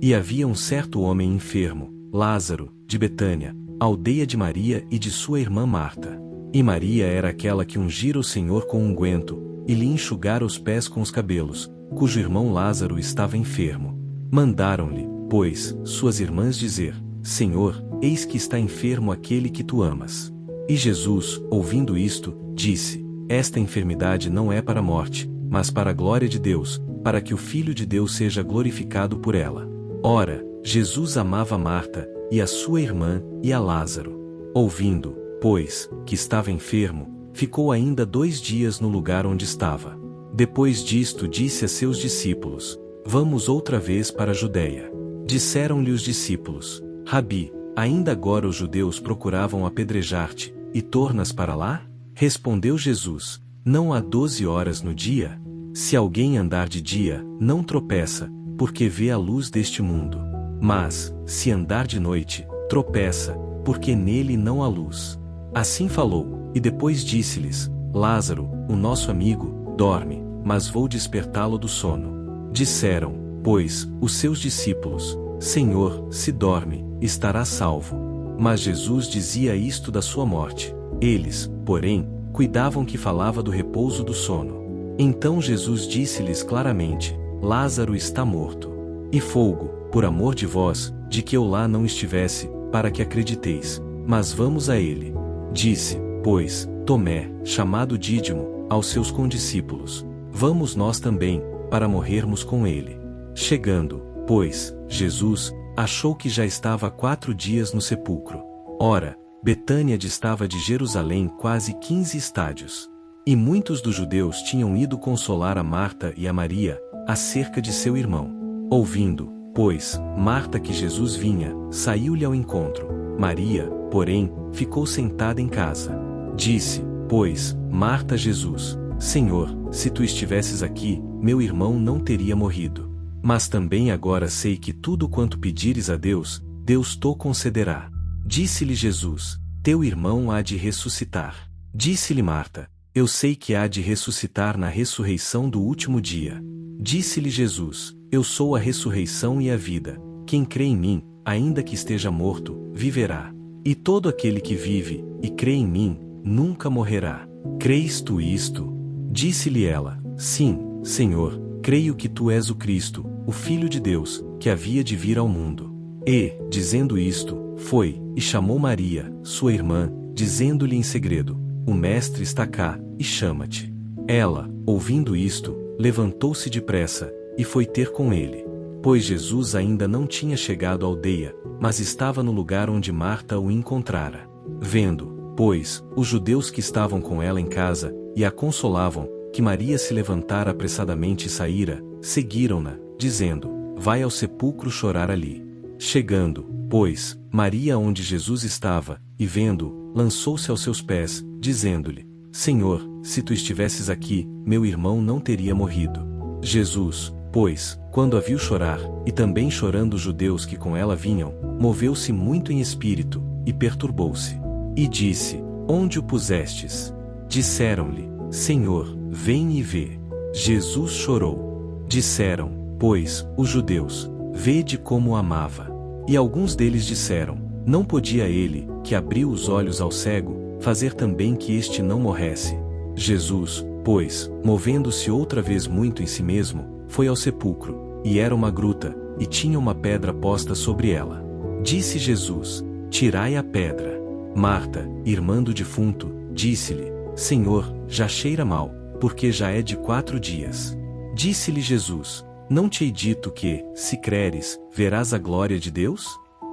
E havia um certo homem enfermo, Lázaro, de Betânia, aldeia de Maria e de sua irmã Marta. E Maria era aquela que ungira o Senhor com unguento, e lhe enxugara os pés com os cabelos, cujo irmão Lázaro estava enfermo. Mandaram-lhe, pois, suas irmãs dizer: Senhor, eis que está enfermo aquele que tu amas. E Jesus, ouvindo isto, disse: Esta enfermidade não é para a morte, mas para a glória de Deus, para que o Filho de Deus seja glorificado por ela. Ora, Jesus amava Marta, e a sua irmã, e a Lázaro. Ouvindo, pois, que estava enfermo, ficou ainda 2 dias no lugar onde estava. Depois disto disse a seus discípulos: Vamos outra vez para a Judeia. Disseram-lhe os discípulos: Rabi, ainda agora os judeus procuravam apedrejar-te, e tornas para lá? Respondeu Jesus: Não há 12 horas no dia? Se alguém andar de dia, não tropeça, porque vê a luz deste mundo. Mas, se andar de noite, tropeça, porque nele não há luz. Assim falou, e depois disse-lhes: Lázaro, o nosso amigo, dorme, mas vou despertá-lo do sono. Disseram, pois, os seus discípulos: Senhor, se dorme, estará salvo. Mas Jesus dizia isto da sua morte. Eles, porém, cuidavam que falava do repouso do sono. Então Jesus disse-lhes claramente: Lázaro está morto. E folgo, por amor de vós, de que eu lá não estivesse, para que acrediteis. Mas vamos a ele. Disse, pois, Tomé, chamado Dídimo, aos seus condiscípulos: Vamos nós também, para morrermos com ele. Chegando, pois, Jesus, achou que já estava há 4 dias no sepulcro. Ora, Betânia distava de Jerusalém quase 15 estádios. E muitos dos judeus tinham ido consolar a Marta e a Maria, acerca de seu irmão. Ouvindo, pois, Marta que Jesus vinha, saiu-lhe ao encontro. Maria, porém, ficou sentada em casa. Disse, pois, Marta a Jesus: Senhor, se tu estivesses aqui, meu irmão não teria morrido. Mas também agora sei que tudo quanto pedires a Deus, Deus to concederá. Disse-lhe Jesus: Teu irmão há de ressuscitar. Disse-lhe Marta: Eu sei que há de ressuscitar na ressurreição do último dia. Disse-lhe Jesus: Eu sou a ressurreição e a vida. Quem crê em mim, ainda que esteja morto, viverá. E todo aquele que vive, e crê em mim, nunca morrerá. Crês tu isto? Disse-lhe ela: Sim, Senhor, creio que tu és o Cristo, o Filho de Deus, que havia de vir ao mundo. E, dizendo isto, foi, e chamou Maria, sua irmã, dizendo-lhe em segredo: O Mestre está cá, e chama-te. Ela, ouvindo isto, levantou-se depressa, e foi ter com ele. Pois Jesus ainda não tinha chegado à aldeia, mas estava no lugar onde Marta o encontrara. Vendo, pois, os judeus que estavam com ela em casa, e a consolavam, que Maria se levantara apressadamente e saíra, seguiram-na, dizendo: Vai ao sepulcro chorar ali. Chegando, pois, Maria onde Jesus estava, e vendo, lançou-se aos seus pés, dizendo-lhe: Senhor, se tu estivesses aqui, meu irmão não teria morrido. Jesus, pois, quando a viu chorar, e também chorando os judeus que com ela vinham, moveu-se muito em espírito, e perturbou-se. E disse: Onde o pusestes? Disseram-lhe: Senhor, vem e vê. Jesus chorou. Disseram, pois, os judeus: Vede como o amava. E alguns deles disseram: Não podia ele, que abriu os olhos ao cego, fazer também que este não morresse? Jesus, pois, movendo-se outra vez muito em si mesmo, foi ao sepulcro, e era uma gruta, e tinha uma pedra posta sobre ela. Disse Jesus: Tirai a pedra. Marta, irmã do defunto, disse-lhe: Senhor, já cheira mal, porque já é de 4 dias. Disse-lhe Jesus: Não te hei dito que, se creres, verás a glória de Deus?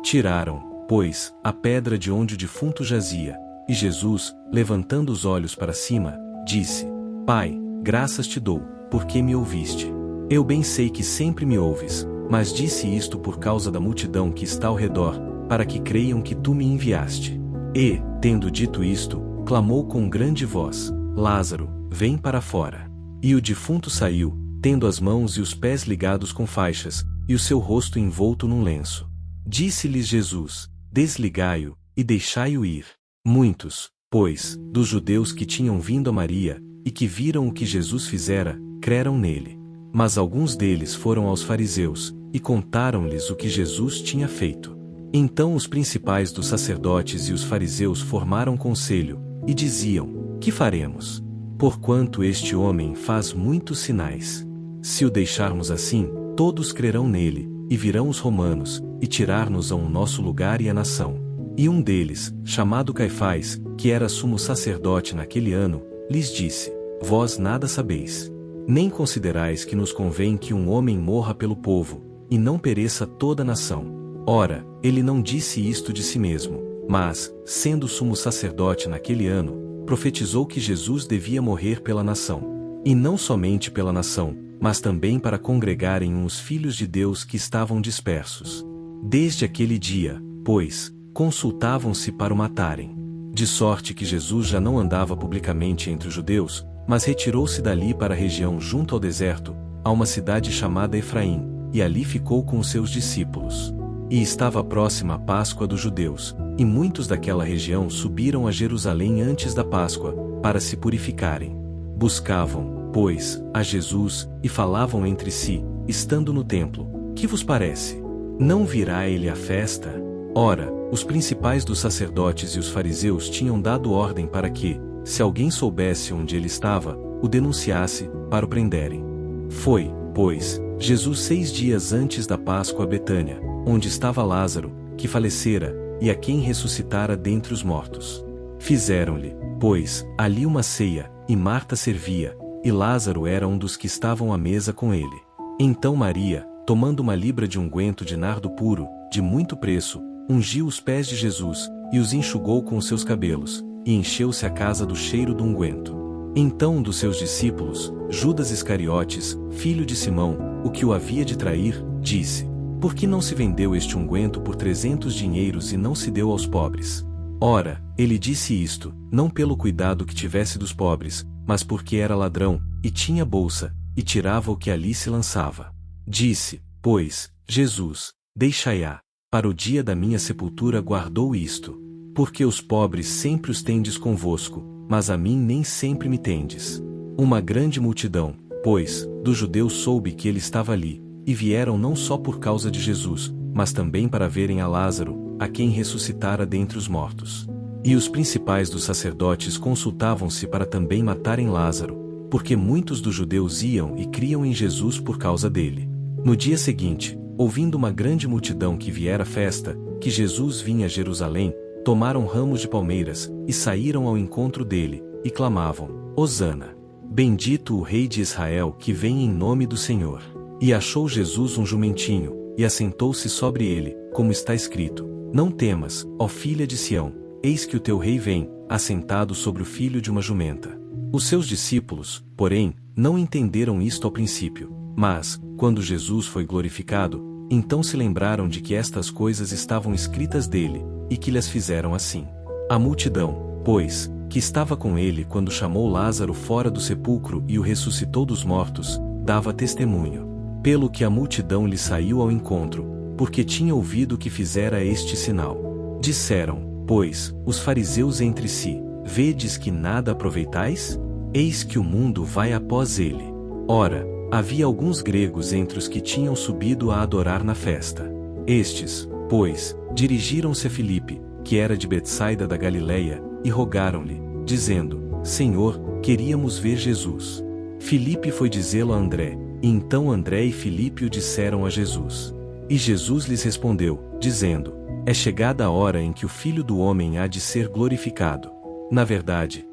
Tiraram, pois, a pedra de onde o defunto jazia, e Jesus, levantando os olhos para cima, disse: Pai, graças te dou, porque me ouviste. Eu bem sei que sempre me ouves, mas disse isto por causa da multidão que está ao redor, para que creiam que tu me enviaste. E, tendo dito isto, clamou com grande voz: Lázaro, vem para fora. E o defunto saiu, tendo as mãos e os pés ligados com faixas, e o seu rosto envolto num lenço. Disse-lhes Jesus: Desligai-o, e deixai-o ir. Muitos, pois, dos judeus que tinham vindo a Maria, e que viram o que Jesus fizera, creram nele. Mas alguns deles foram aos fariseus, e contaram-lhes o que Jesus tinha feito. Então os principais dos sacerdotes e os fariseus formaram conselho, e diziam: que faremos? Porquanto este homem faz muitos sinais. Se o deixarmos assim, todos crerão nele, e virão os romanos, e tirar-nos-ão o nosso lugar e a nação. E um deles, chamado Caifás, que era sumo sacerdote naquele ano, lhes disse: vós nada sabeis. Nem considerais que nos convém que um homem morra pelo povo, e não pereça toda a nação. Ora, ele não disse isto de si mesmo, mas, sendo sumo sacerdote naquele ano, profetizou que Jesus devia morrer pela nação. E não somente pela nação, mas também para congregarem os filhos de Deus que estavam dispersos. Desde aquele dia, pois, consultavam-se para o matarem. De sorte que Jesus já não andava publicamente entre os judeus, mas retirou-se dali para a região junto ao deserto, a uma cidade chamada Efraim, e ali ficou com os seus discípulos. E estava próxima a Páscoa dos judeus, e muitos daquela região subiram a Jerusalém antes da Páscoa, para se purificarem. Buscavam, pois, a Jesus, e falavam entre si, estando no templo: que vos parece? Não virá ele à festa? Ora, os principais dos sacerdotes e os fariseus tinham dado ordem para que, se alguém soubesse onde ele estava, o denunciasse, para o prenderem. Foi, pois, Jesus 6 dias antes da Páscoa a Betânia, onde estava Lázaro, que falecera, e a quem ressuscitara dentre os mortos. Fizeram-lhe, pois, ali uma ceia, e Marta servia, e Lázaro era um dos que estavam à mesa com ele. Então Maria, tomando uma libra de unguento de nardo puro, de muito preço, ungiu os pés de Jesus, e os enxugou com os seus cabelos, e encheu-se a casa do cheiro do unguento. Então um dos seus discípulos, Judas Iscariotes, filho de Simão, o que o havia de trair, disse: por que não se vendeu este unguento por 300 dinheiros e não se deu aos pobres? Ora, ele disse isto, não pelo cuidado que tivesse dos pobres, mas porque era ladrão, e tinha bolsa, e tirava o que ali se lançava. Disse, pois, Jesus: deixai-a, para o dia da minha sepultura guardou isto. Porque os pobres sempre os tendes convosco, mas a mim nem sempre me tendes. Uma grande multidão, pois, dos judeus soube que ele estava ali, e vieram não só por causa de Jesus, mas também para verem a Lázaro, a quem ressuscitara dentre os mortos. E os principais dos sacerdotes consultavam-se para também matarem Lázaro, porque muitos dos judeus iam e criam em Jesus por causa dele. No dia seguinte, ouvindo uma grande multidão que viera à festa, que Jesus vinha a Jerusalém, tomaram ramos de palmeiras, e saíram ao encontro dele, e clamavam: Hosana! Bendito o Rei de Israel que vem em nome do Senhor. E achou Jesus um jumentinho, e assentou-se sobre ele, como está escrito: não temas, ó filha de Sião, eis que o teu rei vem, assentado sobre o filho de uma jumenta. Os seus discípulos, porém, não entenderam isto ao princípio, mas, quando Jesus foi glorificado, então se lembraram de que estas coisas estavam escritas dele, e que lhes fizeram assim. A multidão, pois, que estava com ele quando chamou Lázaro fora do sepulcro e o ressuscitou dos mortos, dava testemunho. Pelo que a multidão lhe saiu ao encontro, porque tinha ouvido que fizera este sinal. Disseram, pois, os fariseus entre si: vedes que nada aproveitais? Eis que o mundo vai após ele. Ora, havia alguns gregos entre os que tinham subido a adorar na festa. Estes, pois, dirigiram-se a Filipe, que era de Betsaida da Galileia, e rogaram-lhe, dizendo: Senhor, queríamos ver Jesus. Filipe foi dizê-lo a André, e então André e Filipe o disseram a Jesus. E Jesus lhes respondeu, dizendo: é chegada a hora em que o Filho do Homem há de ser glorificado. Na verdade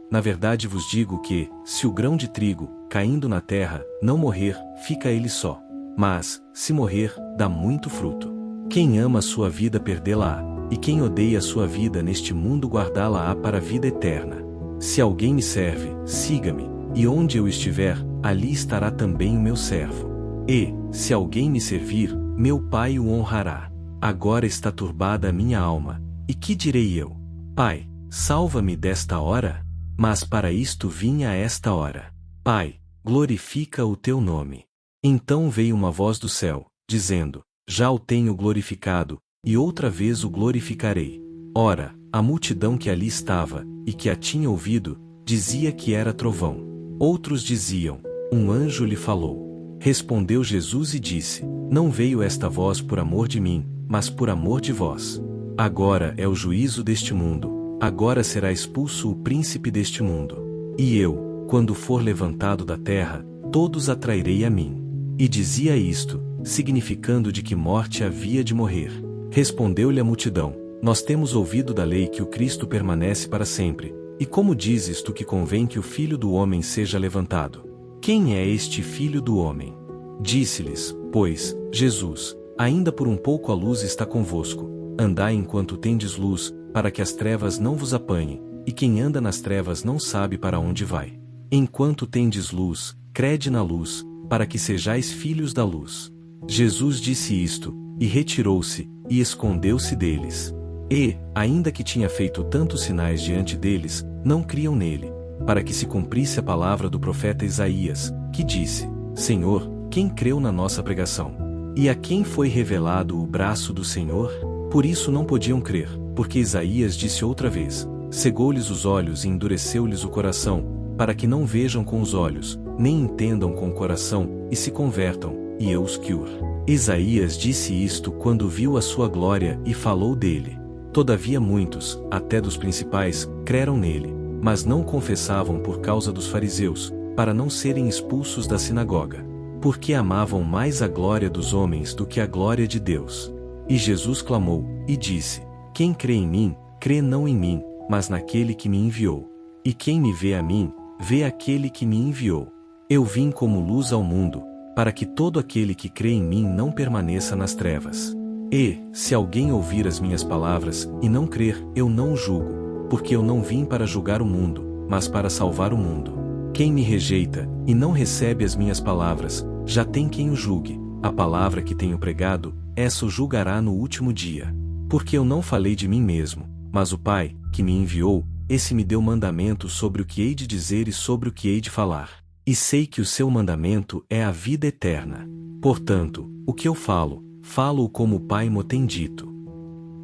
vos digo que, se o grão de trigo, caindo na terra, não morrer, fica ele só. Mas, se morrer, dá muito fruto. Quem ama a sua vida perdê-la-á, e quem odeia a sua vida neste mundo guardá-la-á para a vida eterna. Se alguém me serve, siga-me, e onde eu estiver, ali estará também o meu servo. E, se alguém me servir, meu Pai o honrará. Agora está turbada a minha alma, e que direi eu? Pai, salva-me desta hora? Mas para isto vinha a esta hora. Pai, glorifica o teu nome. Então veio uma voz do céu, dizendo: já o tenho glorificado, e outra vez o glorificarei. Ora, a multidão que ali estava, e que a tinha ouvido, dizia que era trovão. Outros diziam: um anjo lhe falou. Respondeu Jesus e disse: Não veio esta voz por amor de mim, mas por amor de vós. Agora é o juízo deste mundo, agora será expulso o príncipe deste mundo. E eu, quando for levantado da terra, todos atrairei a mim. E dizia isto, significando de que morte havia de morrer. Respondeu-lhe a multidão: Nós temos ouvido da lei que o Cristo permanece para sempre, e como dizes tu que convém que o Filho do Homem seja levantado? Quem é este Filho do Homem? Disse-lhes, pois, Jesus: Ainda por um pouco a luz está convosco, andai enquanto tendes luz, para que as trevas não vos apanhem, e quem anda nas trevas não sabe para onde vai. Enquanto tendes luz, crede na luz, para que sejais filhos da luz. Jesus disse isto, e retirou-se, e escondeu-se deles. E, ainda que tinha feito tantos sinais diante deles, não criam nele, para que se cumprisse a palavra do profeta Isaías, que disse: Senhor, quem creu na nossa pregação? E a quem foi revelado o braço do Senhor? Por isso não podiam crer, porque Isaías disse outra vez: Cegou-lhes os olhos e endureceu-lhes o coração, para que não vejam com os olhos, nem entendam com o coração, e se convertam, e eu os cure. Isaías disse isto quando viu a sua glória e falou dele. Todavia muitos, até dos principais, creram nele, mas não confessavam por causa dos fariseus, para não serem expulsos da sinagoga. Porque amavam mais a glória dos homens do que a glória de Deus. E Jesus clamou, e disse: Quem crê em mim, crê não em mim, mas naquele que me enviou. E quem me vê a mim, vê aquele que me enviou. Eu vim como luz ao mundo, para que todo aquele que crê em mim não permaneça nas trevas. E, se alguém ouvir as minhas palavras, e não crer, eu não o julgo, porque eu não vim para julgar o mundo, mas para salvar o mundo. Quem me rejeita, e não recebe as minhas palavras, já tem quem o julgue. A palavra que tenho pregado, essa o julgará no último dia. Porque eu não falei de mim mesmo, mas o Pai, que me enviou, esse me deu mandamento sobre o que hei de dizer e sobre o que hei de falar. E sei que o seu mandamento é a vida eterna. Portanto, o que eu falo, falo-o como o Pai mo tem dito.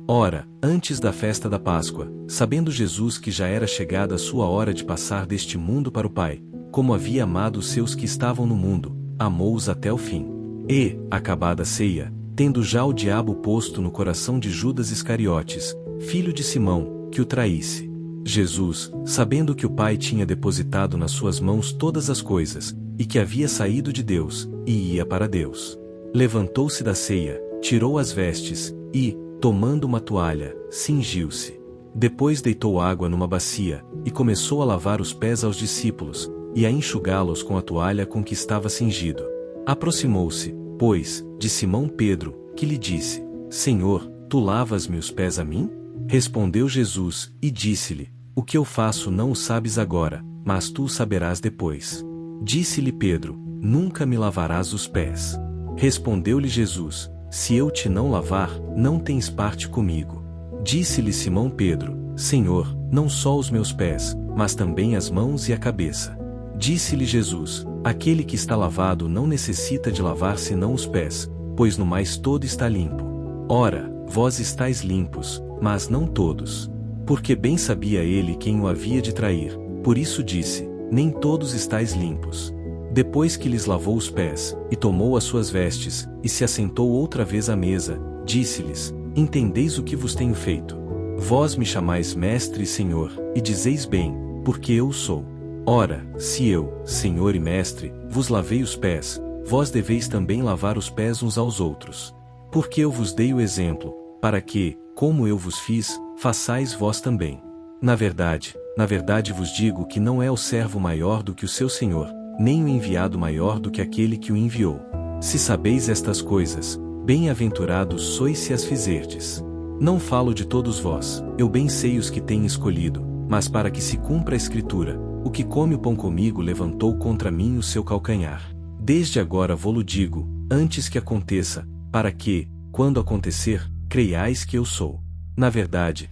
Ora, antes da festa da Páscoa, sabendo Jesus que já era chegada a sua hora de passar deste mundo para o Pai, como havia amado os seus que estavam no mundo, amou-os até o fim. E, acabada a ceia, tendo já o diabo posto no coração de Judas Iscariotes, filho de Simão, que o traísse, Jesus, sabendo que o Pai tinha depositado nas suas mãos todas as coisas, e que havia saído de Deus, e ia para Deus, levantou-se da ceia, tirou as vestes, e, tomando uma toalha, cingiu-se. Depois deitou água numa bacia, e começou a lavar os pés aos discípulos, e a enxugá-los com a toalha com que estava cingido. Aproximou-se, pois, de Simão Pedro, que lhe disse: Senhor, tu lavas-me os pés a mim? Respondeu Jesus, e disse-lhe: O que eu faço não o sabes agora, mas tu o saberás depois. Disse-lhe Pedro: Nunca me lavarás os pés. Respondeu-lhe Jesus: Se eu te não lavar, não tens parte comigo. Disse-lhe Simão Pedro: Senhor, não só os meus pés, mas também as mãos e a cabeça. Disse-lhe Jesus: Aquele que está lavado não necessita de lavar senão os pés, pois no mais todo está limpo. Ora, vós estáis limpos, mas não todos. Porque bem sabia ele quem o havia de trair, por isso disse: Nem todos estáis limpos. Depois que lhes lavou os pés, e tomou as suas vestes, e se assentou outra vez à mesa, disse-lhes: Entendeis o que vos tenho feito? Vós me chamais Mestre e Senhor, e dizeis bem, porque eu o sou. Ora, se eu, Senhor e Mestre, vos lavei os pés, vós deveis também lavar os pés uns aos outros. Porque eu vos dei o exemplo, para que, como eu vos fiz, façais vós também. Na verdade vos digo que não é o servo maior do que o seu senhor, nem o enviado maior do que aquele que o enviou. Se sabeis estas coisas, bem-aventurados sois se as fizerdes. Não falo de todos vós, eu bem sei os que tenho escolhido, mas para que se cumpra a Escritura: O que come o pão comigo levantou contra mim o seu calcanhar. Desde agora vô-lo digo, antes que aconteça, para que, quando acontecer, creiais que eu sou. Na verdade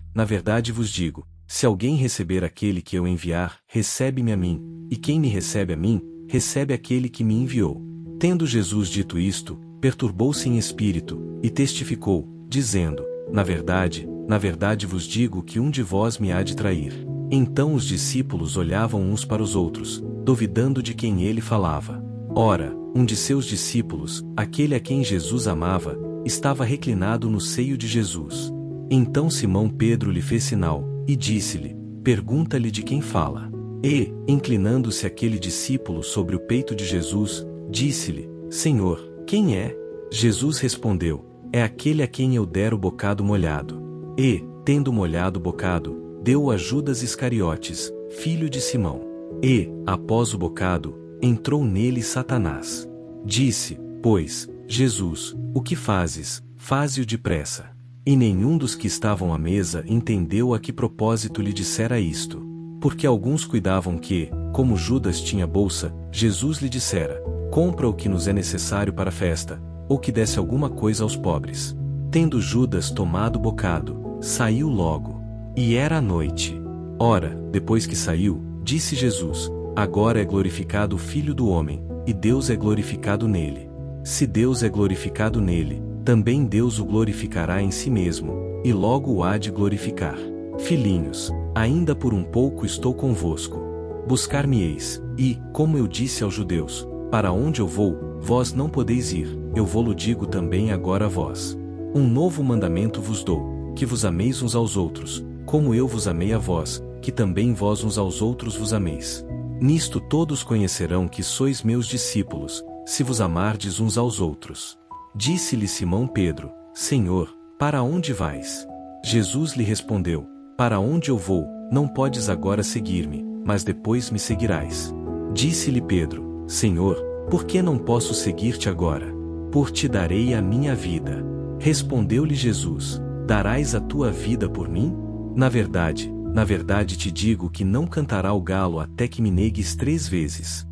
vos digo, se alguém receber aquele que eu enviar, recebe-me a mim, e quem me recebe a mim, recebe aquele que me enviou. Tendo Jesus dito isto, perturbou-se em espírito, e testificou, dizendo: Na verdade vos digo que um de vós me há de trair. Então os discípulos olhavam uns para os outros, duvidando de quem ele falava. Ora, um de seus discípulos, aquele a quem Jesus amava, estava reclinado no seio de Jesus. Então Simão Pedro lhe fez sinal, e disse-lhe: pergunta-lhe de quem fala. E, inclinando-se aquele discípulo sobre o peito de Jesus, disse-lhe: Senhor, quem é? Jesus respondeu: é aquele a quem eu der o bocado molhado. E, tendo molhado o bocado, deu-o a Judas Iscariotes, filho de Simão. E, após o bocado, entrou nele Satanás. Disse, pois, Jesus: o que fazes? Faze-o depressa. E nenhum dos que estavam à mesa entendeu a que propósito lhe dissera isto. Porque alguns cuidavam que, como Judas tinha bolsa, Jesus lhe dissera: compra o que nos é necessário para a festa, ou que desse alguma coisa aos pobres. Tendo Judas tomado o bocado, saiu logo. E era a noite. Ora, depois que saiu, disse Jesus: agora é glorificado o Filho do Homem, e Deus é glorificado nele. Se Deus é glorificado nele, também Deus o glorificará em si mesmo, e logo o há de glorificar. Filhinhos, ainda por um pouco estou convosco. Buscar-me-eis, e, como eu disse aos judeus: para onde eu vou, vós não podeis ir, eu vô-lo digo também agora a vós. Um novo mandamento vos dou, que vos ameis uns aos outros, como eu vos amei a vós, que também vós uns aos outros vos ameis. Nisto todos conhecerão que sois meus discípulos, se vos amardes uns aos outros. Disse-lhe Simão Pedro: Senhor, para onde vais? Jesus lhe respondeu: para onde eu vou, não podes agora seguir-me, mas depois me seguirás. Disse-lhe Pedro: Senhor, por que não posso seguir-te agora? Por ti darei a minha vida. Respondeu-lhe Jesus: darás a tua vida por mim? Na verdade te digo que não cantará o galo até que me negues 3 vezes.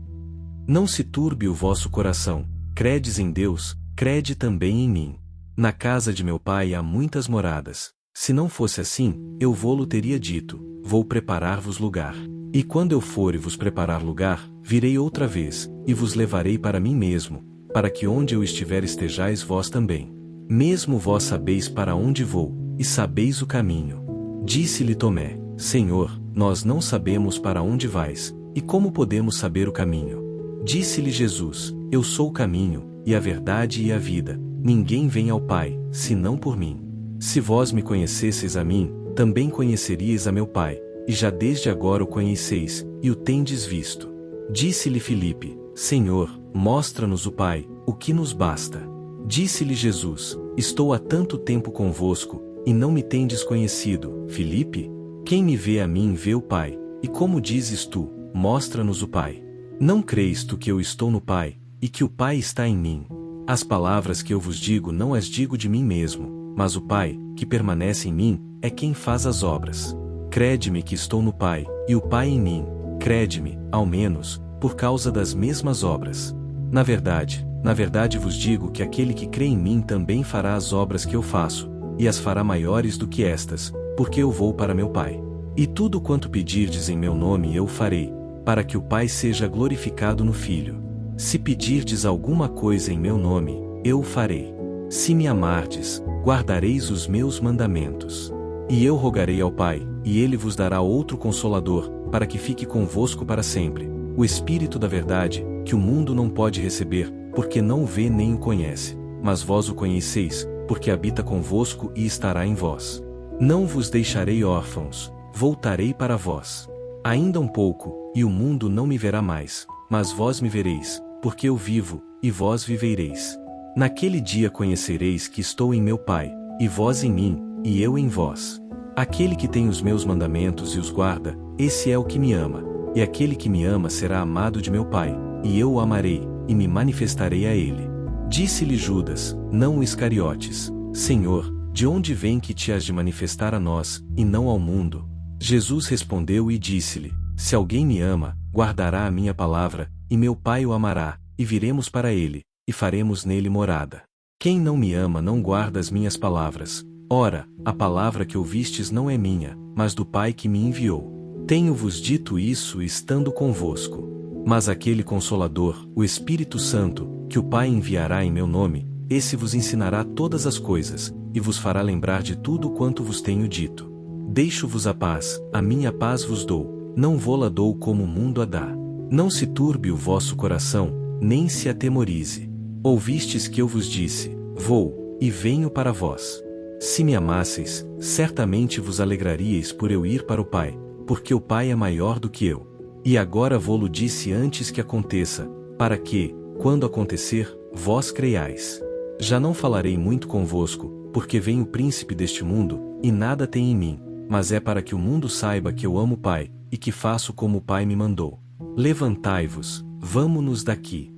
Não se turbe o vosso coração, credes em Deus, crede também em mim. Na casa de meu pai há muitas moradas. Se não fosse assim, eu vô-lo teria dito: vou preparar-vos lugar. E quando eu for e vos preparar lugar, virei outra vez, e vos levarei para mim mesmo, para que onde eu estiver estejais vós também. Mesmo vós sabeis para onde vou, e sabeis o caminho. Disse-lhe Tomé: Senhor, nós não sabemos para onde vais, e como podemos saber o caminho? Disse-lhe Jesus: eu sou o caminho, e a verdade e a vida. Ninguém vem ao Pai, senão por mim. Se vós me conhecesseis a mim, também conheceríeis a meu Pai, e já desde agora o conheceis, e o tendes visto. Disse-lhe Filipe: Senhor, mostra-nos o Pai, o que nos basta. Disse-lhe Jesus: estou há tanto tempo convosco, e não me tendes conhecido, Filipe? Quem me vê a mim vê o Pai, e como dizes tu: mostra-nos o Pai? Não creis tu que eu estou no Pai, e que o Pai está em mim? As palavras que eu vos digo não as digo de mim mesmo, mas o Pai, que permanece em mim, é quem faz as obras. Crede-me que estou no Pai, e o Pai em mim. Crede-me, ao menos, por causa das mesmas obras. Na verdade vos digo que aquele que crê em mim também fará as obras que eu faço, e as fará maiores do que estas, porque eu vou para meu Pai. E tudo quanto pedirdes em meu nome eu farei, para que o Pai seja glorificado no Filho. Se pedirdes alguma coisa em meu nome, eu o farei. Se me amardes, guardareis os meus mandamentos. E eu rogarei ao Pai, e ele vos dará outro Consolador, para que fique convosco para sempre, o Espírito da verdade, que o mundo não pode receber, porque não o vê nem o conhece, mas vós o conheceis, porque habita convosco e estará em vós. Não vos deixarei órfãos, voltarei para vós. Ainda um pouco, e o mundo não me verá mais, mas vós me vereis, porque eu vivo, e vós vivereis. Naquele dia conhecereis que estou em meu Pai, e vós em mim, e eu em vós. Aquele que tem os meus mandamentos e os guarda, esse é o que me ama, e aquele que me ama será amado de meu Pai, e eu o amarei, e me manifestarei a ele. Disse-lhe Judas, não o Iscariotes: Senhor, de onde vem que te has de manifestar a nós, e não ao mundo? Jesus respondeu e disse-lhe: se alguém me ama, guardará a minha palavra, e meu Pai o amará, e viremos para ele, e faremos nele morada. Quem não me ama não guarda as minhas palavras. Ora, a palavra que ouvistes não é minha, mas do Pai que me enviou. Tenho-vos dito isso estando convosco. Mas aquele Consolador, o Espírito Santo, que o Pai enviará em meu nome, esse vos ensinará todas as coisas, e vos fará lembrar de tudo quanto vos tenho dito. Deixo-vos a minha paz vos dou, não vô-la dou como o mundo a dá. Não se turbe o vosso coração, nem se atemorize. Ouvistes que eu vos disse: vou, e venho para vós. Se me amasseis, certamente vos alegraríeis por eu ir para o Pai, porque o Pai é maior do que eu. E agora vô-lo disse antes que aconteça, para que, quando acontecer, vós creiais. Já não falarei muito convosco, porque vem o príncipe deste mundo, e nada tem em mim, mas é para que o mundo saiba que eu amo o Pai, e que faço como o Pai me mandou. Levantai-vos, vamo-nos daqui.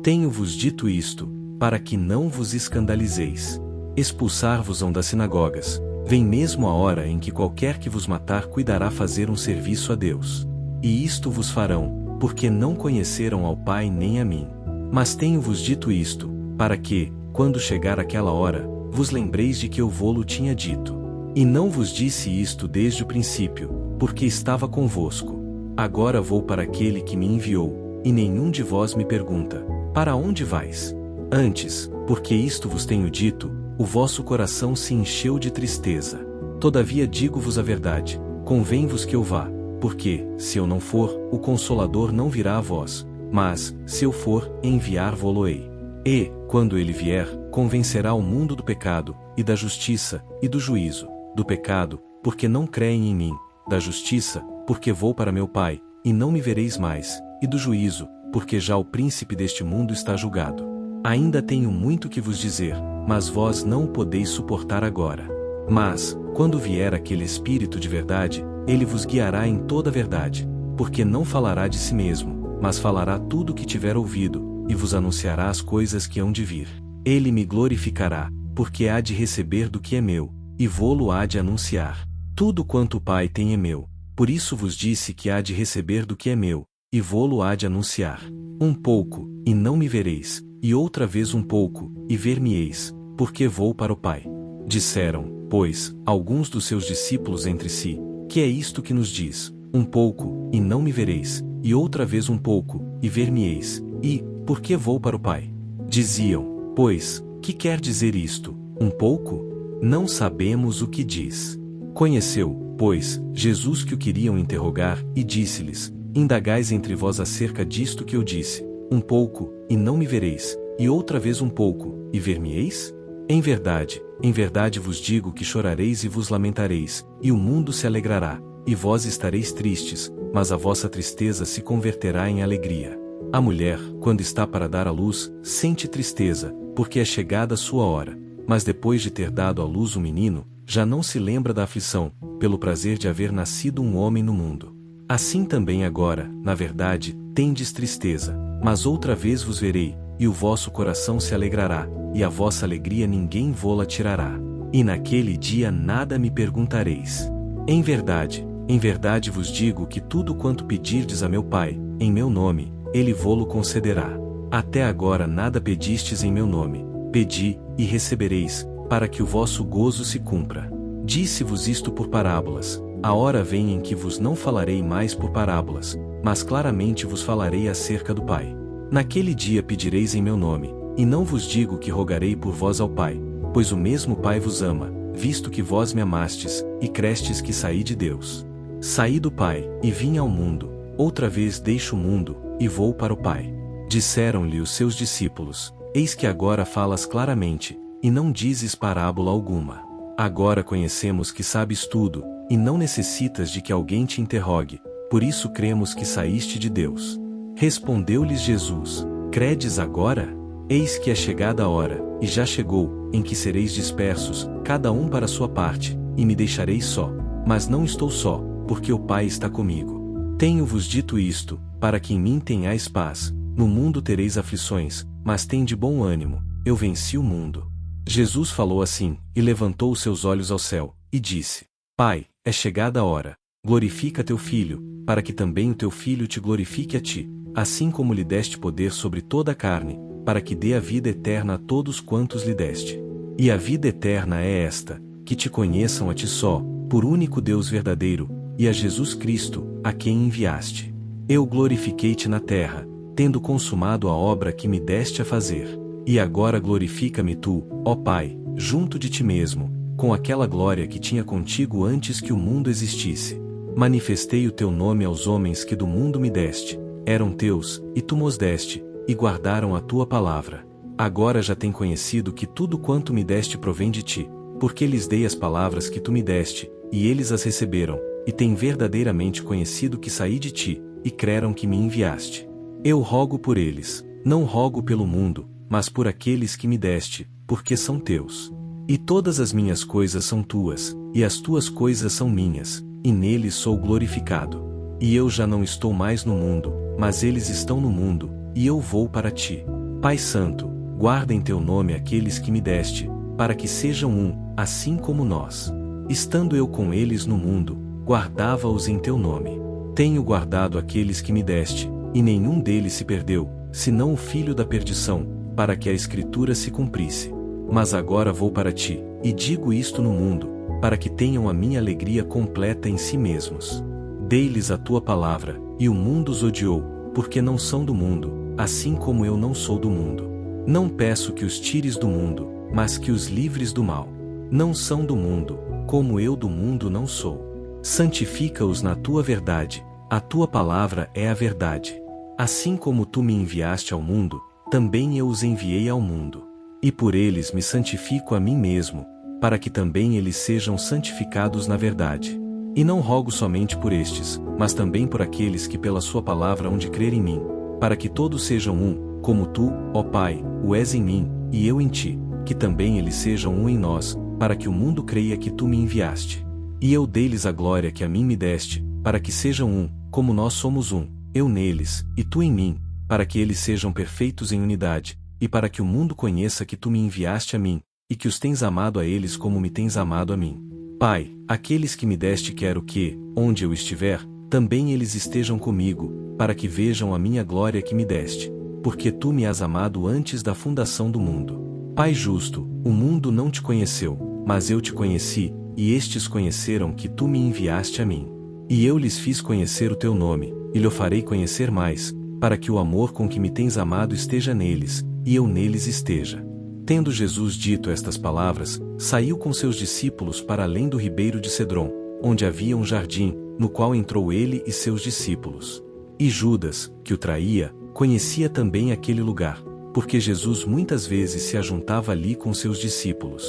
Tenho-vos dito isto, para que não vos escandalizeis. Expulsar-vos-ão das sinagogas, vem mesmo a hora em que qualquer que vos matar cuidará fazer um serviço a Deus. E isto vos farão, porque não conheceram ao Pai nem a mim. Mas tenho-vos dito isto, para que, quando chegar aquela hora, vos lembreis de que eu vô-lo tinha dito. E não vos disse isto desde o princípio, porque estava convosco. Agora vou para aquele que me enviou, e nenhum de vós me pergunta: para onde vais? Antes, porque isto vos tenho dito, o vosso coração se encheu de tristeza. Todavia digo-vos a verdade, convém-vos que eu vá, porque, se eu não for, o Consolador não virá a vós, mas, se eu for, enviar-vô-lo-ei. E, quando ele vier, convencerá o mundo do pecado, e da justiça, e do juízo. Do pecado, porque não creem em mim; da justiça, porque vou para meu Pai, e não me vereis mais; e do juízo, porque já o príncipe deste mundo está julgado. Ainda tenho muito que vos dizer, mas vós não o podeis suportar agora. Mas, quando vier aquele Espírito de verdade, ele vos guiará em toda a verdade, porque não falará de si mesmo, mas falará tudo o que tiver ouvido, e vos anunciará as coisas que hão de vir. Ele me glorificará, porque há de receber do que é meu, e vô-lo há de anunciar. Tudo quanto o Pai tem é meu, por isso vos disse que há de receber do que é meu, e vô-lo há de anunciar. Um pouco, e não me vereis, e outra vez um pouco, e ver-me-eis, porque vou para o Pai. Disseram, pois, alguns dos seus discípulos entre si: que é isto que nos diz? Um pouco, e não me vereis, e outra vez um pouco, e ver-me-eis, e, por que vou para o Pai? Diziam, pois, que quer dizer isto? Um pouco? Não sabemos o que diz. Conheceu, pois, Jesus que o queriam interrogar, e disse-lhes: indagais entre vós acerca disto que eu disse: um pouco, e não me vereis, e outra vez um pouco, e ver-me-eis? Em verdade vos digo que chorareis e vos lamentareis, e o mundo se alegrará, e vós estareis tristes, mas a vossa tristeza se converterá em alegria. A mulher, quando está para dar à luz, sente tristeza, porque é chegada a sua hora, mas depois de ter dado à luz o menino, já não se lembra da aflição, pelo prazer de haver nascido um homem no mundo. Assim também agora, na verdade, tendes tristeza, mas outra vez vos verei, e o vosso coração se alegrará, e a vossa alegria ninguém vô-la tirará. E naquele dia nada me perguntareis. Em verdade vos digo que tudo quanto pedirdes a meu Pai, em meu nome, ele vô-lo concederá. Até agora nada pedistes em meu nome. Pedi, e recebereis, para que o vosso gozo se cumpra. Disse-vos isto por parábolas. A hora vem em que vos não falarei mais por parábolas, mas claramente vos falarei acerca do Pai. Naquele dia pedireis em meu nome, e não vos digo que rogarei por vós ao Pai, pois o mesmo Pai vos ama, visto que vós me amastes, e crestes que saí de Deus. Saí do Pai, e vim ao mundo, outra vez deixo o mundo, e vou para o Pai. Disseram-lhe os seus discípulos: eis que agora falas claramente, e não dizes parábola alguma. Agora conhecemos que sabes tudo, e não necessitas de que alguém te interrogue, por isso cremos que saíste de Deus. Respondeu-lhes Jesus: credes agora? Eis que é chegada a hora, e já chegou, em que sereis dispersos, cada um para sua parte, e me deixareis só. Mas não estou só, porque o Pai está comigo. Tenho-vos dito isto, para que em mim tenhais paz. No mundo tereis aflições, mas tende bom ânimo, eu venci o mundo. Jesus falou assim, e levantou os seus olhos ao céu, e disse: Pai, é chegada a hora, glorifica teu Filho, para que também o teu Filho te glorifique a ti, assim como lhe deste poder sobre toda a carne, para que dê a vida eterna a todos quantos lhe deste. E a vida eterna é esta, que te conheçam a ti só, por único Deus verdadeiro, e a Jesus Cristo, a quem enviaste. Eu glorifiquei-te na terra, tendo consumado a obra que me deste a fazer. E agora glorifica-me tu, ó Pai, junto de ti mesmo, com aquela glória que tinha contigo antes que o mundo existisse. Manifestei o teu nome aos homens que do mundo me deste, eram teus, e tu mos deste, e guardaram a tua palavra. Agora já têm conhecido que tudo quanto me deste provém de ti, porque lhes dei as palavras que tu me deste, e eles as receberam, e têm verdadeiramente conhecido que saí de ti, e creram que me enviaste. Eu rogo por eles, não rogo pelo mundo, mas por aqueles que me deste, porque são teus. E todas as minhas coisas são tuas, e as tuas coisas são minhas, e neles sou glorificado. E eu já não estou mais no mundo, mas eles estão no mundo, e eu vou para ti. Pai Santo, guarda em teu nome aqueles que me deste, para que sejam um, assim como nós. Estando eu com eles no mundo, guardava-os em teu nome. Tenho guardado aqueles que me deste, e nenhum deles se perdeu, senão o filho da perdição, para que a Escritura se cumprisse. Mas agora vou para ti, e digo isto no mundo, para que tenham a minha alegria completa em si mesmos. Dei-lhes a tua palavra, e o mundo os odiou, porque não são do mundo, assim como eu não sou do mundo. Não peço que os tires do mundo, mas que os livres do mal. Não são do mundo, como eu do mundo não sou. Santifica-os na tua verdade, a tua palavra é a verdade. Assim como tu me enviaste ao mundo, também eu os enviei ao mundo. E por eles me santifico a mim mesmo, para que também eles sejam santificados na verdade. E não rogo somente por estes, mas também por aqueles que pela sua palavra hão de crer em mim, para que todos sejam um, como tu, ó Pai, o és em mim, e eu em ti, que também eles sejam um em nós, para que o mundo creia que tu me enviaste. E eu dei-lhes a glória que a mim me deste, para que sejam um, como nós somos um, eu neles, e tu em mim, para que eles sejam perfeitos em unidade, e para que o mundo conheça que tu me enviaste a mim, e que os tens amado a eles como me tens amado a mim. Pai, aqueles que me deste quero que, onde eu estiver, também eles estejam comigo, para que vejam a minha glória que me deste, porque tu me has amado antes da fundação do mundo. Pai justo, o mundo não te conheceu, mas eu te conheci, e estes conheceram que tu me enviaste a mim. E eu lhes fiz conhecer o teu nome, e lhe farei conhecer mais, para que o amor com que me tens amado esteja neles, e eu neles esteja. Tendo Jesus dito estas palavras, saiu com seus discípulos para além do ribeiro de Cedron, onde havia um jardim, no qual entrou ele e seus discípulos. E Judas, que o traía, conhecia também aquele lugar, porque Jesus muitas vezes se ajuntava ali com seus discípulos.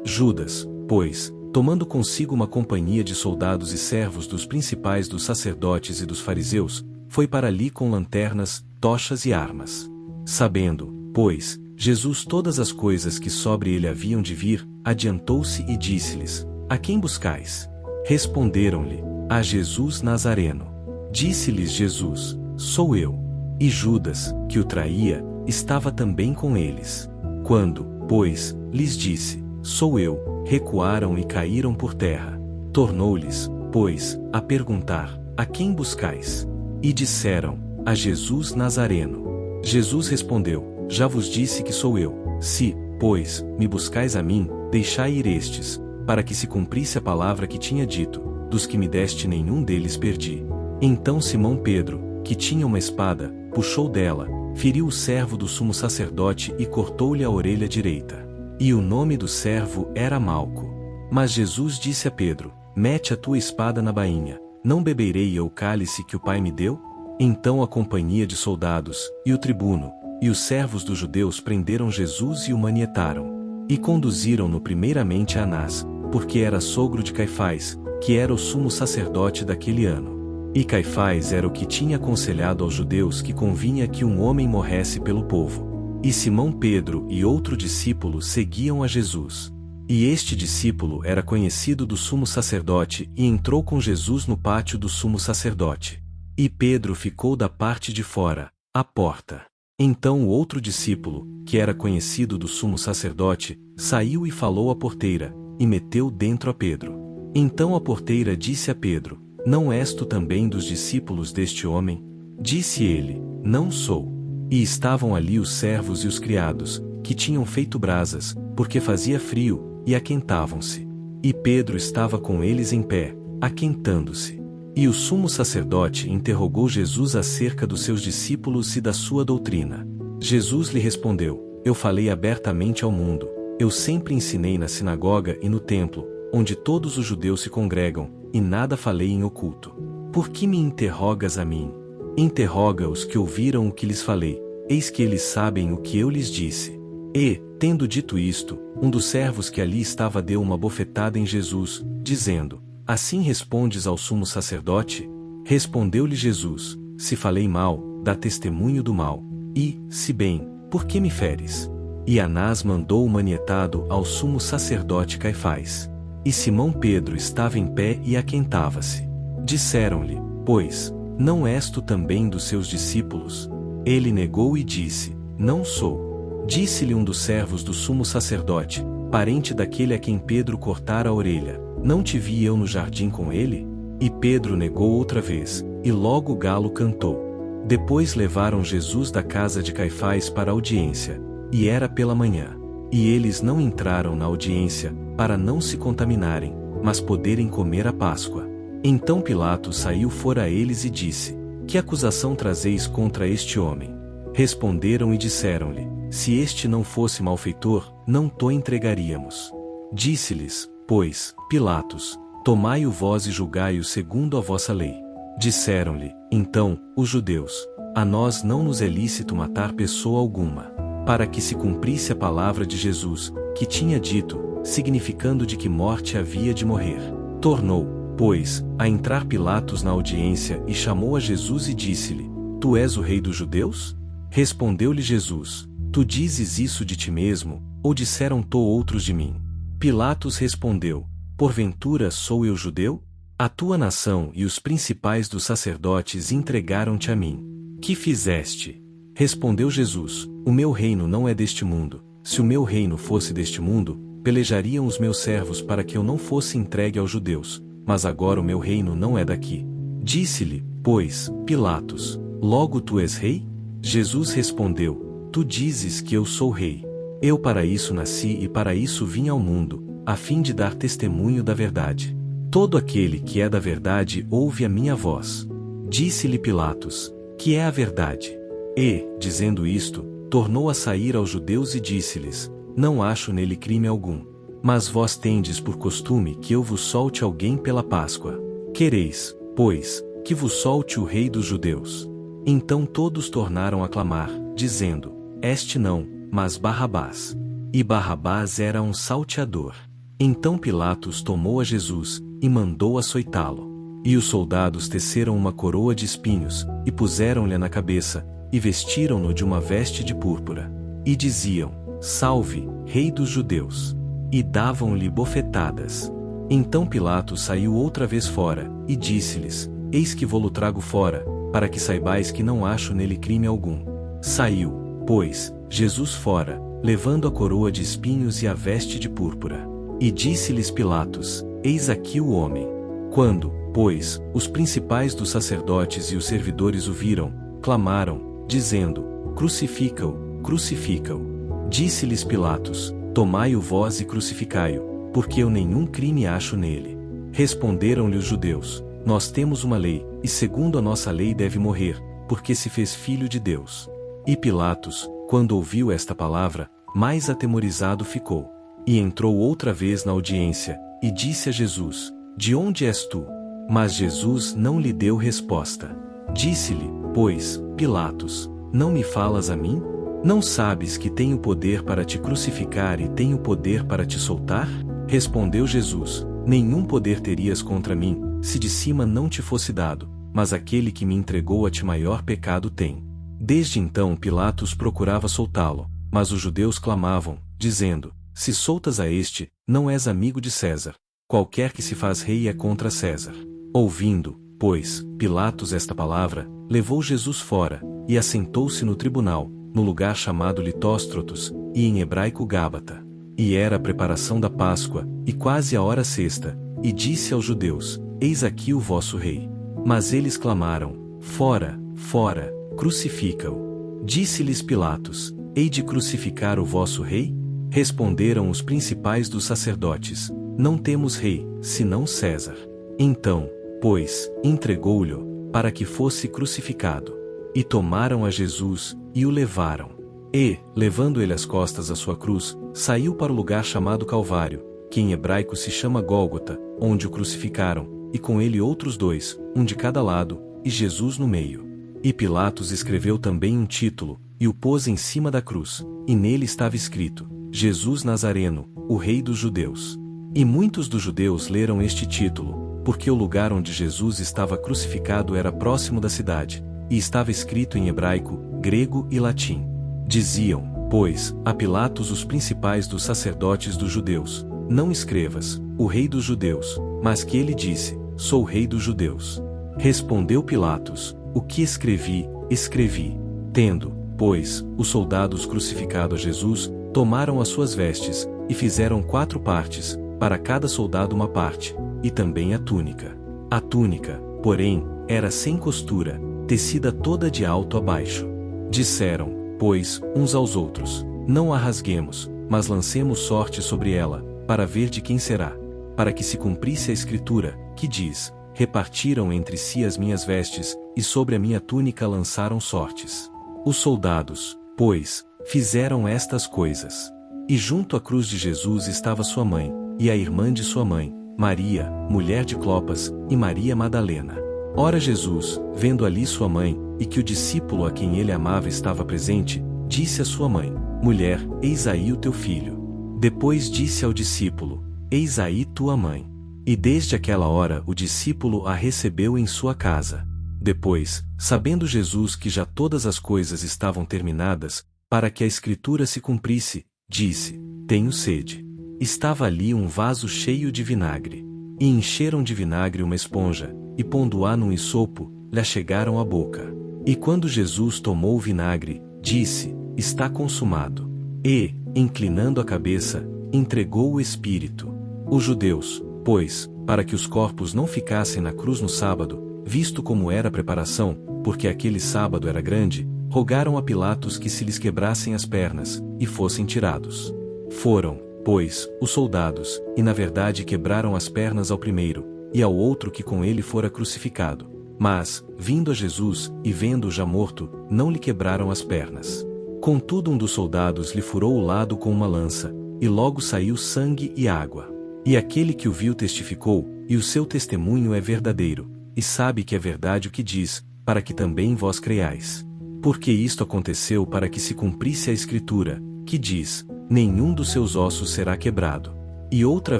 Judas, pois, tomando consigo uma companhia de soldados e servos dos principais dos sacerdotes e dos fariseus, foi para ali com lanternas, tochas e armas. Sabendo, pois, Jesus todas as coisas que sobre ele haviam de vir, adiantou-se e disse-lhes: A quem buscais? Responderam-lhe: A Jesus Nazareno. Disse-lhes Jesus: Sou eu. E Judas, que o traía, estava também com eles. Quando, pois, lhes disse: Sou eu, recuaram e caíram por terra. Tornou-lhes, pois, a perguntar: A quem buscais? E disseram: A Jesus Nazareno. Jesus respondeu: Já vos disse que sou eu. Se, pois, me buscais a mim, deixai ir estes, para que se cumprisse a palavra que tinha dito: Dos que me deste nenhum deles perdi. Então Simão Pedro, que tinha uma espada, puxou dela, feriu o servo do sumo sacerdote e cortou-lhe a orelha direita. E o nome do servo era Malco. Mas Jesus disse a Pedro: Mete a tua espada na bainha, não beberei eu o cálice que o Pai me deu? Então a companhia de soldados, e o tribuno, e os servos dos judeus prenderam Jesus e o manietaram. E conduziram-no primeiramente a Anás, porque era sogro de Caifás, que era o sumo sacerdote daquele ano. E Caifás era o que tinha aconselhado aos judeus que convinha que um homem morresse pelo povo. E Simão Pedro e outro discípulo seguiam a Jesus. E este discípulo era conhecido do sumo sacerdote e entrou com Jesus no pátio do sumo sacerdote. E Pedro ficou da parte de fora, à porta. Então o outro discípulo, que era conhecido do sumo sacerdote, saiu e falou à porteira, e meteu dentro a Pedro. Então a porteira disse a Pedro: Não és tu também dos discípulos deste homem? Disse ele: Não sou. E estavam ali os servos e os criados, que tinham feito brasas, porque fazia frio, e aquentavam-se. E Pedro estava com eles em pé, aquentando-se. E o sumo sacerdote interrogou Jesus acerca dos seus discípulos e da sua doutrina. Jesus lhe respondeu: Eu falei abertamente ao mundo, eu sempre ensinei na sinagoga e no templo, onde todos os judeus se congregam, e nada falei em oculto. Por que me interrogas a mim? Interroga os que ouviram o que lhes falei. eis que eles sabem o que eu lhes disse. E, tendo dito isto, um dos servos que ali estava deu uma bofetada em Jesus, dizendo: Assim respondes ao sumo sacerdote? Respondeu-lhe Jesus: Se falei mal, dá testemunho do mal. E, se bem, por que me feres? E Anás mandou o manietado ao sumo sacerdote Caifás. E Simão Pedro estava em pé e aquentava-se. Disseram-lhe, pois, não és tu também dos seus discípulos? Ele negou e disse: Não sou. Disse-lhe um dos servos do sumo sacerdote, parente daquele a quem Pedro cortara a orelha: Não te vi eu no jardim com ele? E Pedro negou outra vez, e logo o galo cantou. Depois levaram Jesus da casa de Caifás para a audiência, e era pela manhã. E eles não entraram na audiência, para não se contaminarem, mas poderem comer a Páscoa. Então Pilatos saiu fora a eles e disse: Que acusação trazeis contra este homem? Responderam e disseram-lhe: Se este não fosse malfeitor, não to entregaríamos. Disse-lhes, pois, Pilatos: Tomai-o vós e julgai-o segundo a vossa lei. Disseram-lhe, então, os judeus: A nós não nos é lícito matar pessoa alguma. Para que se cumprisse a palavra de Jesus, que tinha dito, significando de que morte havia de morrer. Tornou, pois, a entrar Pilatos na audiência e chamou a Jesus e disse-lhe: Tu és o rei dos judeus? Respondeu-lhe Jesus: Tu dizes isso de ti mesmo, ou disseram-to outros de mim? Pilatos respondeu: Porventura sou eu judeu? A tua nação e os principais dos sacerdotes entregaram-te a mim. Que fizeste? Respondeu Jesus: O meu reino não é deste mundo. Se o meu reino fosse deste mundo, pelejariam os meus servos para que eu não fosse entregue aos judeus, mas agora o meu reino não é daqui. Disse-lhe, pois, Pilatos: Logo tu és rei? Jesus respondeu: Tu dizes que eu sou rei. Eu para isso nasci e para isso vim ao mundo, a fim de dar testemunho da verdade. Todo aquele que é da verdade ouve a minha voz. Disse-lhe Pilatos: Que é a verdade? E, dizendo isto, tornou a sair aos judeus e disse-lhes: Não acho nele crime algum. Mas vós tendes por costume que eu vos solte alguém pela Páscoa. Quereis, pois, que vos solte o rei dos judeus? Então todos tornaram a clamar, dizendo: Este não, mas Barrabás. E Barrabás era um salteador. Então Pilatos tomou a Jesus, e mandou açoitá-lo. E os soldados teceram uma coroa de espinhos, e puseram-lhe na cabeça, e vestiram-no de uma veste de púrpura. E diziam: Salve, Rei dos Judeus! E davam-lhe bofetadas. Então Pilatos saiu outra vez fora, e disse-lhes: Eis que vou-lo trago fora, para que saibais que não acho nele crime algum. Saiu, pois, Jesus fora, levando a coroa de espinhos e a veste de púrpura. E disse-lhes Pilatos: Eis aqui o homem. Quando, pois, os principais dos sacerdotes e os servidores o viram, clamaram, dizendo: Crucifica-o, crucifica-o. Disse-lhes Pilatos: Tomai-o vós e crucificai-o, porque eu nenhum crime acho nele. Responderam-lhe os judeus: Nós temos uma lei, e segundo a nossa lei deve morrer, porque se fez filho de Deus. E Pilatos, quando ouviu esta palavra, mais atemorizado ficou. E entrou outra vez na audiência, e disse a Jesus: De onde és tu? Mas Jesus não lhe deu resposta. Disse-lhe, pois, Pilatos: Não me falas a mim? Não sabes que tenho poder para te crucificar e tenho poder para te soltar? Respondeu Jesus: Nenhum poder terias contra mim, se de cima não te fosse dado, mas aquele que me entregou a ti maior pecado tem. Desde então Pilatos procurava soltá-lo, mas os judeus clamavam, dizendo: Se soltas a este, não és amigo de César. Qualquer que se faz rei é contra César. Ouvindo, pois, Pilatos esta palavra, levou Jesus fora, e assentou-se no tribunal, no lugar chamado Litóstrotos, e em hebraico Gábata. E era a preparação da Páscoa, e quase a hora sexta, e disse aos judeus: Eis aqui o vosso rei. Mas eles clamaram: Fora, fora, crucifica-o. Disse-lhes Pilatos: Hei de crucificar o vosso rei? Responderam os principais dos sacerdotes: Não temos rei, senão César. Então, pois, entregou-lhe, para que fosse crucificado. E tomaram a Jesus, e o levaram. E, levando ele às costas a sua cruz, saiu para o lugar chamado Calvário, que em hebraico se chama Gólgota, onde o crucificaram, e com ele outros dois, um de cada lado, e Jesus no meio. E Pilatos escreveu também um título, e o pôs em cima da cruz, e nele estava escrito: Jesus Nazareno, o Rei dos Judeus. E muitos dos judeus leram este título, porque o lugar onde Jesus estava crucificado era próximo da cidade, e estava escrito em hebraico, grego e latim. Diziam, pois, a Pilatos os principais dos sacerdotes dos judeus: Não escrevas, o Rei dos Judeus, mas que ele disse: Sou Rei dos Judeus. Respondeu Pilatos: O que escrevi, escrevi. Tendo, pois, os soldados crucificado a Jesus, tomaram as suas vestes, e fizeram 4 partes, para cada soldado uma parte, e também a túnica. A túnica, porém, era sem costura, tecida toda de alto a baixo. Disseram, pois, uns aos outros: Não a rasguemos, mas lancemos sorte sobre ela, para ver de quem será. Para que se cumprisse a escritura, que diz: Repartiram entre si as minhas vestes, e sobre a minha túnica lançaram sortes. Os soldados, pois, fizeram estas coisas. E junto à cruz de Jesus estava sua mãe, e a irmã de sua mãe, Maria, mulher de Clopas, e Maria Madalena. Ora Jesus, vendo ali sua mãe, e que o discípulo a quem ele amava estava presente, disse à sua mãe: Mulher, eis aí o teu filho. Depois disse ao discípulo: Eis aí tua mãe. E desde aquela hora o discípulo a recebeu em sua casa. Depois, sabendo Jesus que já todas as coisas estavam terminadas, para que a escritura se cumprisse, disse: Tenho sede. Estava ali um vaso cheio de vinagre. E encheram de vinagre uma esponja, e pondo-a num isopo, lhe chegaram à boca. E quando Jesus tomou o vinagre, disse: Está consumado. E, inclinando a cabeça, entregou o Espírito. Os judeus, pois, para que os corpos não ficassem na cruz no sábado, visto como era a preparação, porque aquele sábado era grande, rogaram a Pilatos que se lhes quebrassem as pernas, e fossem tirados. Foram, pois, os soldados, e na verdade quebraram as pernas ao primeiro, e ao outro que com ele fora crucificado. Mas, vindo a Jesus, e vendo-o já morto, não lhe quebraram as pernas. Contudo um dos soldados lhe furou o lado com uma lança, e logo saiu sangue e água. E aquele que o viu testificou, e o seu testemunho é verdadeiro, e sabe que é verdade o que diz, para que também vós creiais. Porque isto aconteceu para que se cumprisse a Escritura, que diz: Nenhum dos seus ossos será quebrado. E outra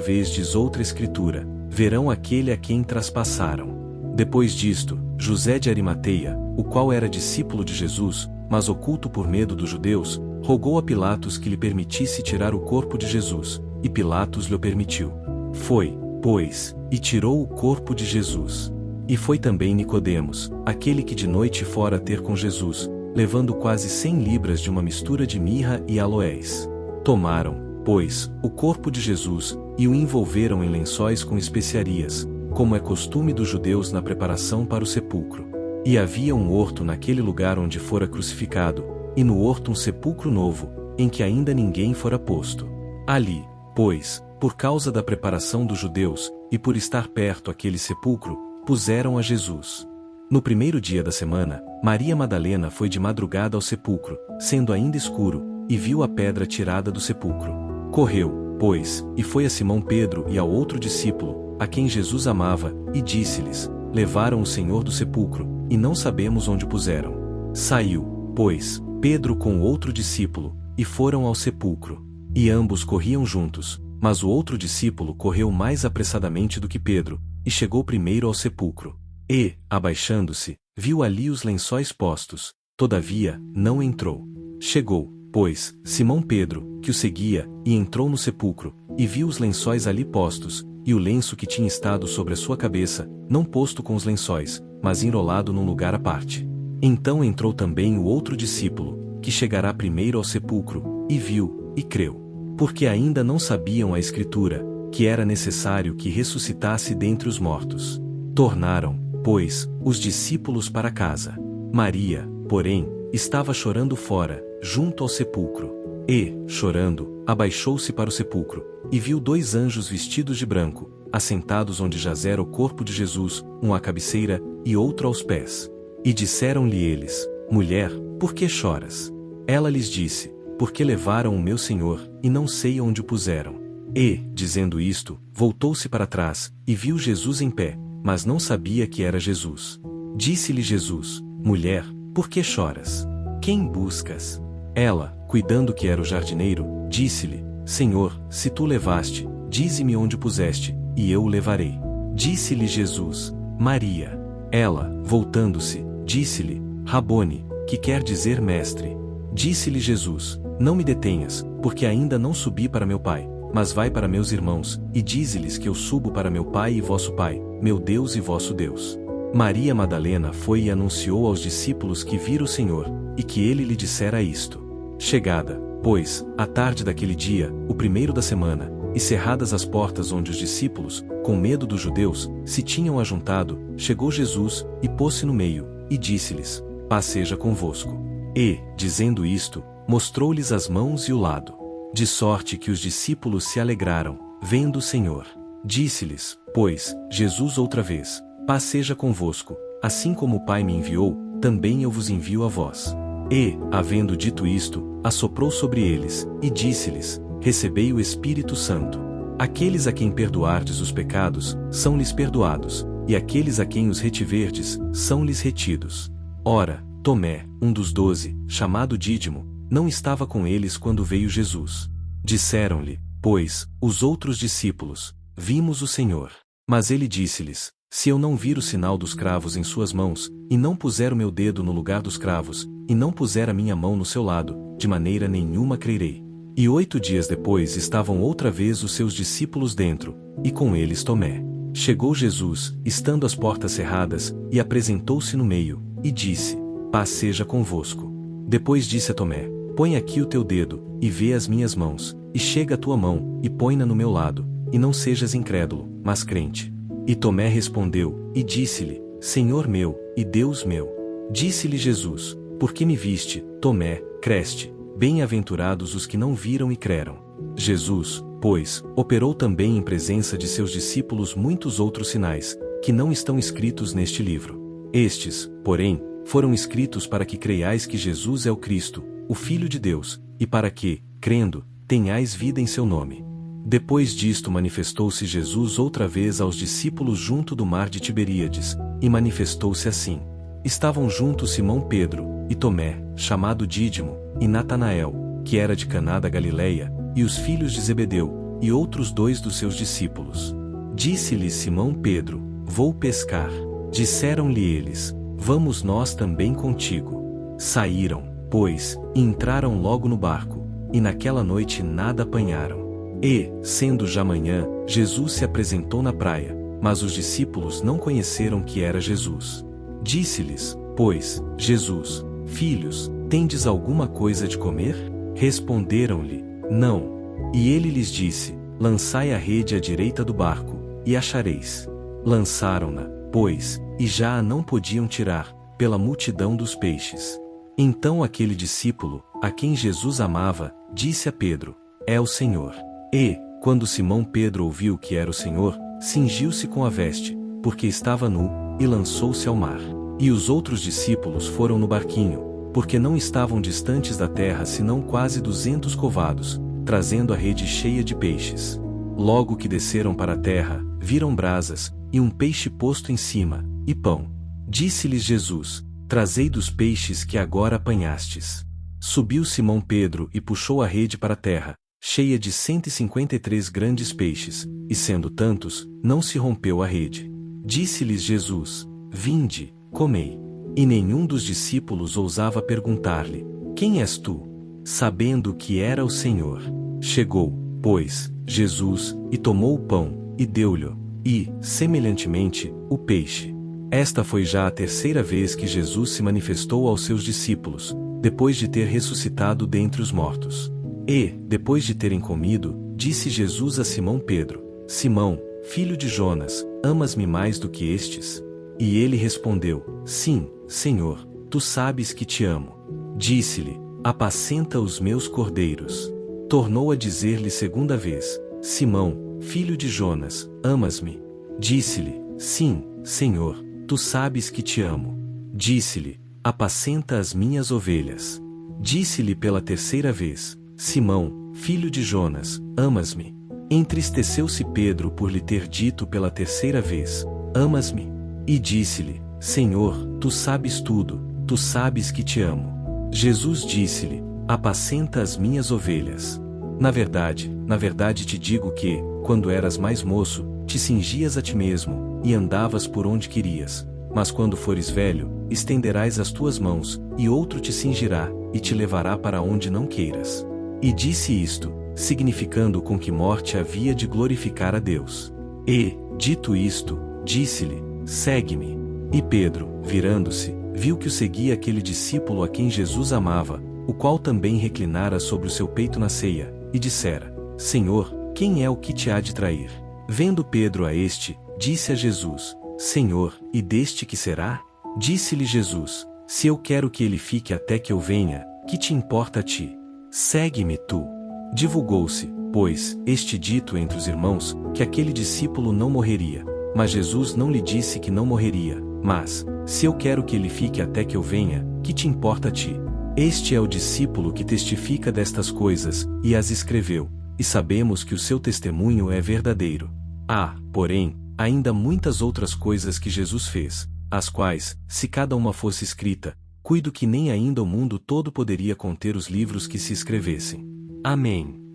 vez diz outra Escritura: Verão aquele a quem traspassaram. Depois disto, José de Arimateia, o qual era discípulo de Jesus, mas oculto por medo dos judeus, rogou a Pilatos que lhe permitisse tirar o corpo de Jesus, e Pilatos lhe permitiu. Foi, pois, e tirou o corpo de Jesus. E foi também Nicodemos, aquele que de noite fora ter com Jesus, levando quase 100 libras de uma mistura de mirra e aloés. Tomaram, pois, o corpo de Jesus, e o envolveram em lençóis com especiarias, como é costume dos judeus na preparação para o sepulcro. E havia um horto naquele lugar onde fora crucificado, e no horto um sepulcro novo, em que ainda ninguém fora posto. Ali, pois, por causa da preparação dos judeus, e por estar perto aquele sepulcro, puseram a Jesus. No primeiro dia da semana, Maria Madalena foi de madrugada ao sepulcro, sendo ainda escuro, e viu a pedra tirada do sepulcro. Correu, pois, e foi a Simão Pedro e ao outro discípulo, a quem Jesus amava, e disse-lhes: Levaram o Senhor do sepulcro, e não sabemos onde o puseram. Saiu, pois, Pedro com o outro discípulo, e foram ao sepulcro. E ambos corriam juntos, mas o outro discípulo correu mais apressadamente do que Pedro, e chegou primeiro ao sepulcro. E, abaixando-se, viu ali os lençóis postos, todavia, não entrou. Chegou, pois, Simão Pedro, que o seguia, e entrou no sepulcro, e viu os lençóis ali postos, e o lenço que tinha estado sobre a sua cabeça, não posto com os lençóis, mas enrolado num lugar à parte. Então entrou também o outro discípulo, que chegará primeiro ao sepulcro, e viu, e creu. Porque ainda não sabiam a Escritura, que era necessário que ressuscitasse dentre os mortos. Tornaram, pois, os discípulos para casa. Maria, porém, estava chorando fora, junto ao sepulcro. E, chorando, abaixou-se para o sepulcro, e viu 2 anjos vestidos de branco, assentados onde jazera o corpo de Jesus, um à cabeceira, e outro aos pés. E disseram-lhe eles: Mulher, por que choras? Ela lhes disse: Porque levaram o meu Senhor, e não sei onde o puseram. E, dizendo isto, voltou-se para trás, e viu Jesus em pé, mas não sabia que era Jesus. Disse-lhe Jesus: Mulher, por que choras? Quem buscas? Ela, cuidando que era o jardineiro, disse-lhe: Senhor, se tu levaste, dize-me onde puseste, e eu o levarei. Disse-lhe Jesus: Maria. Ela, voltando-se, disse-lhe: Rabone, que quer dizer mestre. Disse-lhe Jesus: Não me detenhas, porque ainda não subi para meu Pai, mas vai para meus irmãos, e dize-lhes que eu subo para meu Pai e vosso Pai, meu Deus e vosso Deus. Maria Madalena foi e anunciou aos discípulos que vira o Senhor, e que ele lhe dissera isto. Chegada, pois, a tarde daquele dia, o primeiro da semana, e cerradas as portas onde os discípulos, com medo dos judeus, se tinham ajuntado, chegou Jesus, e pôs-se no meio, e disse-lhes: Paz seja convosco. E, dizendo isto, mostrou-lhes as mãos e o lado. De sorte que os discípulos se alegraram, vendo o Senhor. Disse-lhes, pois, Jesus outra vez: Paz seja convosco, assim como o Pai me enviou, também eu vos envio a vós. E, havendo dito isto, assoprou sobre eles, e disse-lhes: Recebei o Espírito Santo. Aqueles a quem perdoardes os pecados, são-lhes perdoados, e aqueles a quem os retiverdes, são-lhes retidos. Ora, Tomé, um dos 12, chamado Dídimo, não estava com eles quando veio Jesus. Disseram-lhe, pois, os outros discípulos: Vimos o Senhor. Mas ele disse-lhes: Se eu não vir o sinal dos cravos em suas mãos, e não puser o meu dedo no lugar dos cravos, e não puser a minha mão no seu lado, de maneira nenhuma crerei. E 8 dias depois estavam outra vez os seus discípulos dentro, e com eles Tomé. Chegou Jesus, estando as portas cerradas, e apresentou-se no meio, e disse: Paz seja convosco. Depois disse a Tomé: Põe aqui o teu dedo, e vê as minhas mãos, e chega a tua mão, e põe-na no meu lado, e não sejas incrédulo, mas crente. E Tomé respondeu, e disse-lhe: Senhor meu, e Deus meu. Disse-lhe Jesus: Por que me viste, Tomé, creste? Bem-aventurados os que não viram e creram. Jesus, pois, operou também em presença de seus discípulos muitos outros sinais, que não estão escritos neste livro. Estes, porém, foram escritos para que creiais que Jesus é o Cristo, o Filho de Deus, e para que, crendo, tenhais vida em seu nome. Depois disto manifestou-se Jesus outra vez aos discípulos junto do mar de Tiberíades, e manifestou-se assim. Estavam juntos Simão Pedro, e Tomé, chamado Dídimo, e Natanael, que era de Caná da Galileia, e os filhos de Zebedeu, e outros 2 dos seus discípulos. Disse-lhe Simão Pedro: Vou pescar. Disseram-lhe eles: Vamos nós também contigo. Saíram, pois, e entraram logo no barco, e naquela noite nada apanharam. E, sendo já manhã, Jesus se apresentou na praia, mas os discípulos não conheceram que era Jesus. Disse-lhes, pois, Jesus: Filhos, tendes alguma coisa de comer? Responderam-lhe: Não. E ele lhes disse: Lançai a rede à direita do barco, e achareis. Lançaram-na, pois, e já a não podiam tirar, pela multidão dos peixes. Então aquele discípulo, a quem Jesus amava, disse a Pedro: É o Senhor. E, quando Simão Pedro ouviu que era o Senhor, cingiu-se com a veste, porque estava nu, e lançou-se ao mar. E os outros discípulos foram no barquinho, porque não estavam distantes da terra senão quase 200 covados, trazendo a rede cheia de peixes. Logo que desceram para a terra, viram brasas, e um peixe posto em cima, e pão. Disse-lhes Jesus: Trazei dos peixes que agora apanhastes. Subiu Simão Pedro e puxou a rede para a terra, cheia de 153 grandes peixes, e sendo tantos, não se rompeu a rede. Disse-lhes Jesus: Vinde, comei. E nenhum dos discípulos ousava perguntar-lhe: Quem és tu? Sabendo que era o Senhor. Chegou, pois, Jesus, e tomou o pão, e deu-lhe, e, semelhantemente, o peixe. Esta foi já a 3ª vez que Jesus se manifestou aos seus discípulos, depois de ter ressuscitado dentre os mortos. E, depois de terem comido, disse Jesus a Simão Pedro: Simão, filho de Jonas, amas-me mais do que estes? E ele respondeu: Sim, Senhor, tu sabes que te amo. Disse-lhe: Apacenta os meus cordeiros. Tornou a dizer-lhe 2ª vez: Simão, filho de Jonas, amas-me? Disse-lhe: Sim, Senhor, tu sabes que te amo. Disse-lhe: Apacenta as minhas ovelhas. Disse-lhe pela 3ª vez: Simão, filho de Jonas, amas-me? Entristeceu-se Pedro por lhe ter dito pela 3ª vez: Amas-me? E disse-lhe: Senhor, tu sabes tudo, tu sabes que te amo. Jesus disse-lhe: Apacenta as minhas ovelhas. Na verdade te digo que, quando eras mais moço, te cingias a ti mesmo, e andavas por onde querias. Mas quando fores velho, estenderás as tuas mãos, e outro te cingirá, e te levará para onde não queiras. E disse isto, significando com que morte havia de glorificar a Deus. E, dito isto, disse-lhe: Segue-me. E Pedro, virando-se, viu que o seguia aquele discípulo a quem Jesus amava, o qual também reclinara sobre o seu peito na ceia, e dissera: Senhor, quem é o que te há de trair? Vendo Pedro a este, disse a Jesus: Senhor, e deste que será? Disse-lhe Jesus: Se eu quero que ele fique até que eu venha, que te importa a ti? Segue-me tu. Divulgou-se, pois, este dito entre os irmãos, que aquele discípulo não morreria. Mas Jesus não lhe disse que não morreria, mas: Se eu quero que ele fique até que eu venha, que te importa a ti? Este é o discípulo que testifica destas coisas, e as escreveu, e sabemos que o seu testemunho é verdadeiro. Há, porém, ainda muitas outras coisas que Jesus fez, as quais, se cada uma fosse escrita, cuido que nem ainda o mundo todo poderia conter os livros que se escrevessem. Amém.